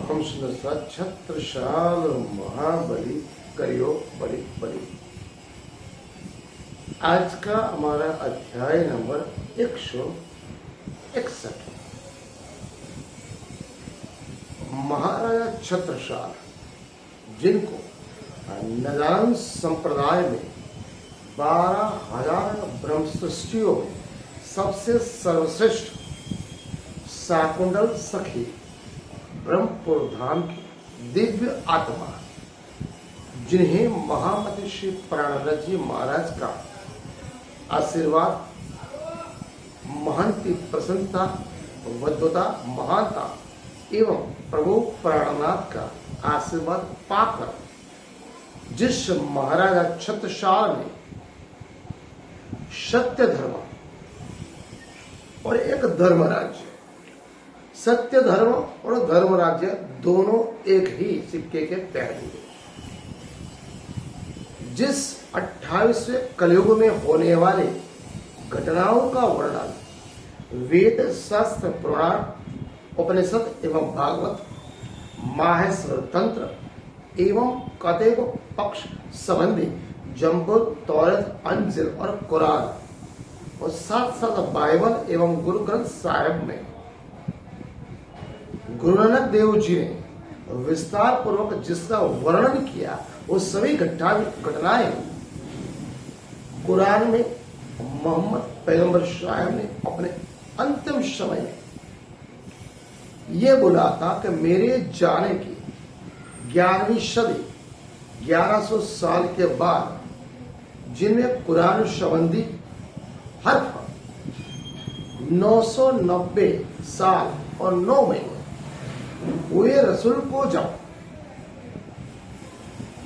हम सुंदर छत्रसाल महाबली करियो बड़ी बड़ी। आज का हमारा अध्याय नंबर 161। महाराजा छत्रसाल, जिनको नगारंग संप्रदाय में 12,000 ब्रह्मसृष्टियों में सबसे सर्वश्रेष्ठ शाकुंडल सखी ब्रह्मपुर धाम की दिव्य आत्मा, जिन्हें महामति श्री प्राणनाथ जी महाराज का आशीर्वाद, महंती प्रसन्नता, वद्वता, महानता एवं प्रभु प्राणनाथ का आशीर्वाद पाकर जिस महाराजा छत्रसाल ने सत्य धर्म और एक धर्म राज्य, सत्य धर्म और धर्म राज्य दोनों एक ही सिक्के के पहलू हैं। जिस 28वें कलयुग में होने वाले घटनाओं का वर्णन वेद, शास्त्र, पुराण, उपनिषद एवं भागवत, माहेश्वर तंत्र एवं कतेक पक्ष संबंधी जम्बुल, तौरात, अंजिल और कुरान और साथ साथ बाइबल एवं गुरु ग्रंथ साहिब में गुरु नानक देव जी ने विस्तार पूर्वक जिसका वर्णन किया, वो सभी घटनाएं कुरान में मोहम्मद पैगंबर साहब ने अपने अंतिम समय में ये बोला था कि मेरे जाने की 11वीं सदी 1100 साल के बाद जिनमें कुरान संबंधी हर्फ 990 साल और 9 महीने हुए रसूल को जब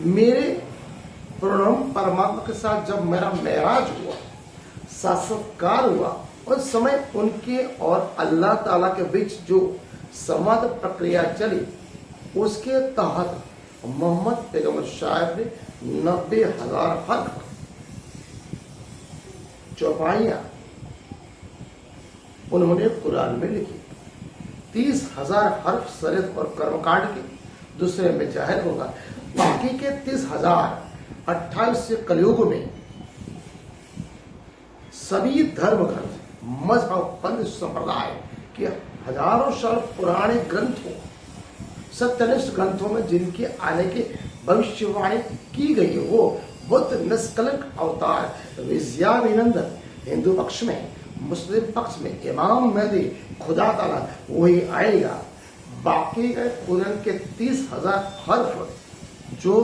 मेरे पूर्ण परमात्मा के साथ जब मेरा मेराज हुआ, साक्षात्कार हुआ, उस समय उनके और अल्लाह ताला के बीच जो संवाद प्रक्रिया चली, उसके तहत मोहम्मद पैगंबर साहब ने 90,000 हर्फ चौपाइयां उन्होंने कुरान में लिखी। 30,000 हर्फ शरीयत और कर्मकांड के दूसरे में जाहिर होगा। बाकी के 30,000 28वें कलयुग में सभी धर्म ग्रंथ, मजहब, पंथ संप्रदाय के हजारों साल पुराने ग्रंथों, सत्यनिष्ठ ग्रंथों में जिनके आने की भविष्यवाणी की गई, वो बुद्ध निष्कलंक अवतार विजयाभिनंदन हिंदू पक्ष में, मुस्लिम पक्ष में इमाम मेहदी खुदा ताला वही आएगा। बाकी के कुरान के 30,000 हर्फ जो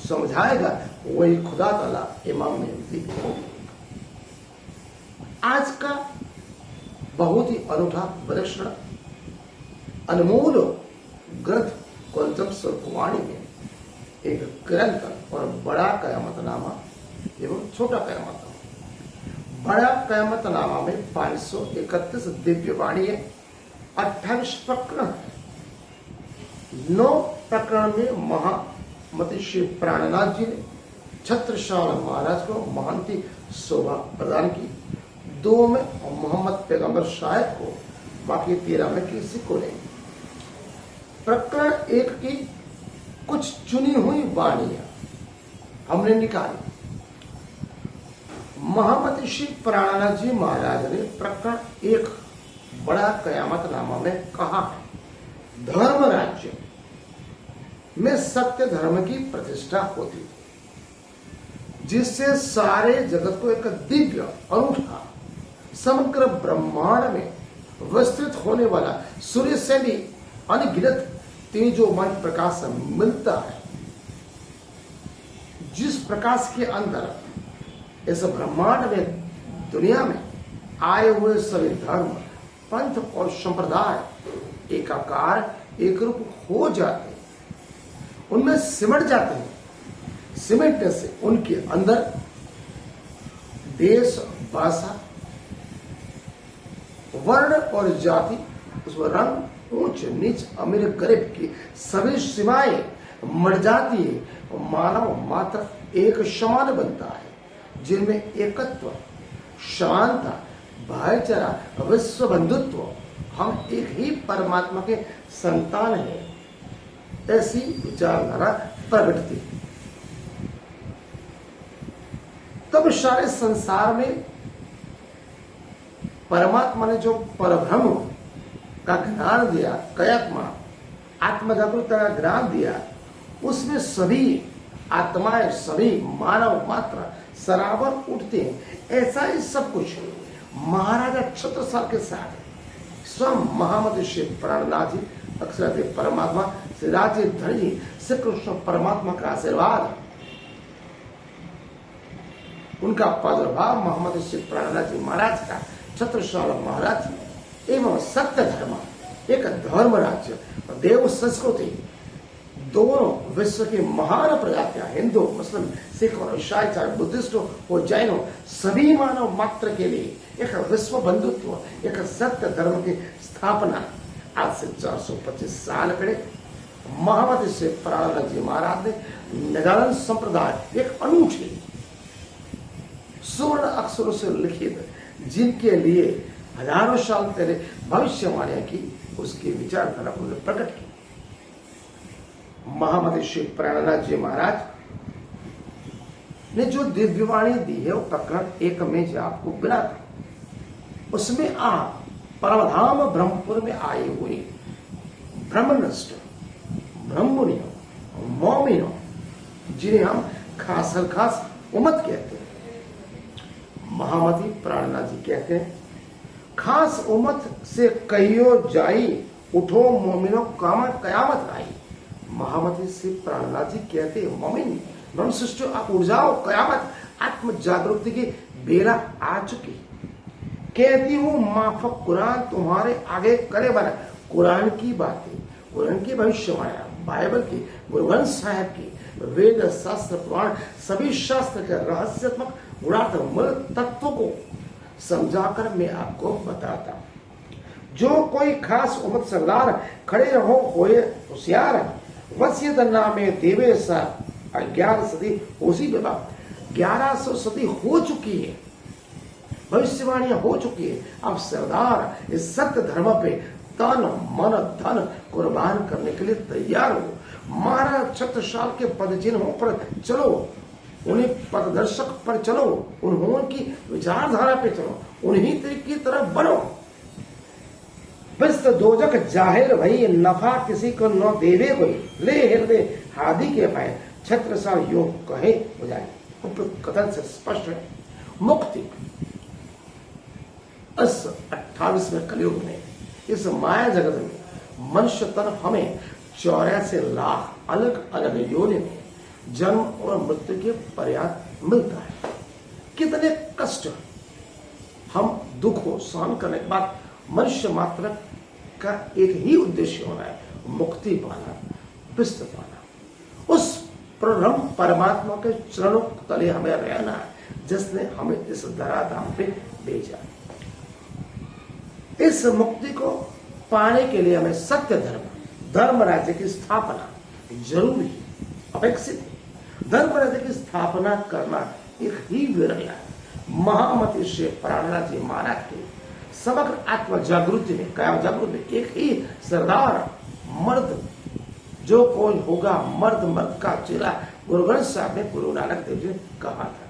समझाएगा वही खुदा ताला इमाम मेहदी होगा। आज का बहुत ही अनूठा विलक्षण अनमोल ग्रंथ कुंतम स्वरूपवाणी में एक ग्रंथ और बड़ा कयामतनामा एवं छोटा कयामतनामा। बड़ा कयामतनामा में 531 दिव्य वाणी है, 28 प्रकरण। 9 प्रकरण में महामति श्री प्राणनाथ जी ने छत्रसाल महाराज को महंती शोभा प्रदान की। 2 में मोहम्मद पैगंबर साहब को, बाकी 13 में किसी को नहीं। प्रकरण 1 की कुछ चुनी हुई वाणियां हमने निकाली। महामति श्री प्राणनाथ जी महाराज ने प्रकरण 1 बड़ा कयामतनामा में कहा है, धर्म राज्य में सत्य धर्म की प्रतिष्ठा होती, जिससे सारे जगत को एक दिव्य अनूठा समग्र ब्रह्मांड में विस्तृत होने वाला सूर्य से भी अनगिनत तेजोमय प्रकाश मिलता है। जिस प्रकाश के अंदर इस ब्रह्मांड में, दुनिया में आए हुए सभी धर्म, पंथ और संप्रदाय एकाकार, एक रूप हो जाते हैं, उनमें सिमट जाते हैं। सिमटने से उनके अंदर देश, भाषा, वर्ण और जाति, उसमें रंग, ऊंच नीच, अमीर गरीब की सभी सीमाएं मर जाती है और मानव मात्र एक समान बनता है, जिनमें एकत्व, शांता, भाईचारा, विश्व बंधुत्व, हम एक ही परमात्मा के संतान हैं, ऐसी विचारधारा प्रकट थी। तब सारे संसार में परमात्मा ने जो परब्रह्म का ज्ञान दिया, कयात्मा आत्मजागरूकता का ज्ञान दिया, उसमें सभी आत्माएं, सभी मानव मात्र सराबर उठते हैं। ऐसा ही सब कुछ महाराजा छत्रसाल के साथ स्वयं महामती श्री प्राणनाथ जी, अक्षर परमात्मा श्री राजे धन जी, श्री कृष्ण परमात्मा का आशीर्वाद, उनका प्रादुर्भाव महामती श्री प्राणनाथ जी महाराज का, छत्रसाल महाराज एवं सत्य धर्म, एक धर्म राज्य और देव संस्कृति, दोनों विश्व की महान प्रजातियां, हिंदू, मुस्लिम, सिख और ईसाई, चाहे बुद्धिस्ट हो जैन हो, सभी मानव मात्र के लिए एक विश्व बंधुत्व, एक सत्य धर्म की स्थापना आज से 425 साल पहले महामती श्री प्राणनाथ जी महाराज ने नागालैंड संप्रदाय एक अनूठी स्वर्ण अक्षरों से लिखित, जिनके लिए हजारों साल पहले भविष्यवाणियां की, उसकी विचारधारा उन्होंने प्रकट की। महामती श्री प्राणनाथ जी महाराज ने जो दिव्यवाणी दी है वो प्रकरण 1 में जो आपको बिना था, उसमें आप परमधाम ब्रह्मपुर में आए हुए ब्रह्मनिष्ठ ब्रह्ममुनियों, मौमिनों, जिन्हें हम खास उम्मत कहते हैं, महामती प्राणनाथ जी कहते हैं, खास उम्मत से कहियो जाई, उठो मोमिनो कयामत आई। महामती श्री प्राणनाथ जी कहते हैं, मोमिन ब्रह्म सृष्टि आप उठ जाओ, कयामत आत्म जागृति की बेला आ चुकी। कहती हूं माफक कुरान तुम्हारे आगे करे बना। कुरान की बातें, कुरान की भविष्यवाणियां, बाइबल की, गुरु ग्रंथ साहिब की, वेद शास्त्र पुराण, सभी शास्त्र के रहस्यात्मक गुणार्थ मूल तत्वों को समझाकर मैं आपको बताता हूं। जो कोई खास उम्मत सरदार खड़े रहो होए होशियार, वसीयत नामे देवे सा 11 सदी होशी विवाह, 1100 सदी हो चुकी है, भविष्यवाणियां हो चुकी है। अब सरदार इस सत्य धर्म पे तन मन धन कुर्बान करने के लिए तैयार हो। महाराज छत्रसाल के पद चिन्हों पर चलो, उन्हीं पददर्शक पर चलो, उन्होंने की विचारधारा पे चलो, उन्हीं की तरफ बढ़ो। बस दोजक जाहिर भई, नफा किसी को न देवे कोई, ले हृदय हादी के पाए, छत्रसाल योग कहे हो जाए। कथन से स्पष्ट है, मुक्ति इस 28वें कलयुग में, इस माया जगत में मनुष्य तन हमें 84 लाख अलग अलग योनि में जन्म और मृत्यु के पर्याप्त मिलता है। कितने कष्ट हम दुख को सहन करने के बाद मनुष्य मात्र का एक ही उद्देश्य होना है, मुक्ति पाना, विश्व पाना। उस परम परमात्मा के चरणों तले हमें रहना है, जिसने हमें इस धराधाम पे भेजा। इस मुक्ति को पाने के लिए हमें सत्य धर्म राज्य की स्थापना जरूरी अपेक्षित है। धर्म राज्य की स्थापना करना एक ही विरला है। महामती श्री प्राणनाथ जी महाराज के समग्र आत्म जागृति में, काया जागृति में एक ही सरदार मर्द जो कोई होगा, मर्द का चेला, गुरु ग्रंथ साहब ने गुरु नानक देव जी ने कहा था।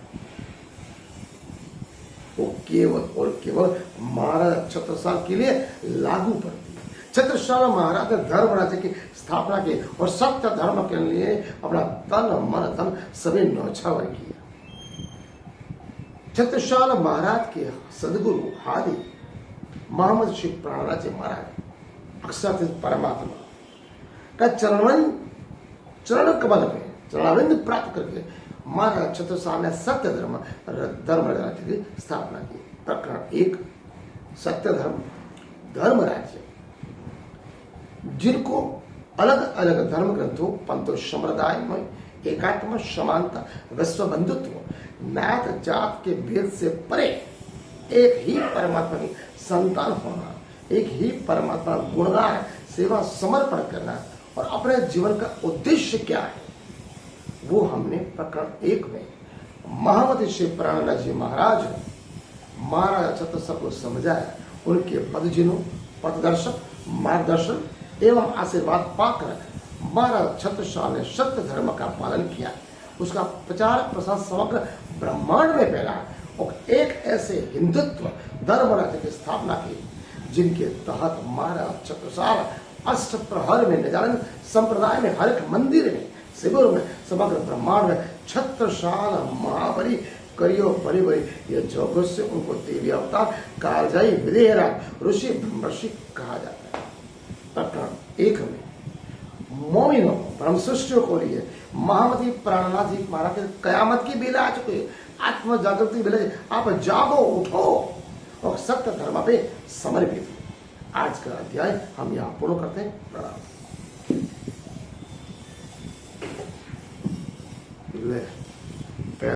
वो केवल और केवल महाराज छत्रसाल के लिए लागू पड़ती है। छत्रसाल महाराज ने धर्म राज्य की स्थापना की और सत्य धर्म के लिए अपना तन मन धन सभी न्यौछावर किया। छत्रसाल महाराज के सदगुरु हादी मोहम्मद श्री प्राणनाथ जी महाराज अक्षर परमात्मा का चरण कमल पे चरणारविंद प्राप्त करके महाराज छत्रसाल ने सत्य धर्म राज्य की स्थापना की। प्रकरण 1 सत्य धर्म राज्य, जिनको अलग अलग धर्म ग्रंथों, पंथों, संप्रदाय में एकात्म समानता, विश्व बंधुत्व, नात जात के भेद से परे एक ही परमात्मा की संतान होना, एक ही परमात्मा गुणगान, सेवा, समर्पण करना और अपने जीवन का उद्देश्य क्या है, वो हमने प्रकरण 1 में महामती श्री प्राणनाथ जी महाराज ने महाराज छत्रसाल को समझाया। उनके पदचिन्हों, पथदर्शक, मार्गदर्शन एवं आशीर्वाद पाकर महाराज छत्रसाल ने सत्य धर्म का पालन किया, उसका प्रचार प्रसार समग्र ब्रह्मांड में फैला और एक ऐसे हिंदुत्व धर्म राज्य की स्थापना की जिनके तहत महाराज छत्रसाल अष्ट प्रहर में निजानंद संप्रदाय में हर एक मंदिर में शिविर में समग्र ब्रह्मांड में छत्रसाल महाबली करियो बड़ी बड़ी ये जोगों से उनको देवी अवतार कालजाई विदेहराज ऋषि ब्रह्मर्षि कहा जाता है। प्रकरण 1 में मोमिनो ब्रह्म सृष्टियों को लिए महामती प्राणनाथ जी महाराज के कयामत की बेला आ चुकी है, आत्म जागृति बेला, आप जागो उठो और सत्य धर्म पे समर्पित हो। आज का अध्याय हम यहाँ पूर्ण करते हैं। प्रणाम।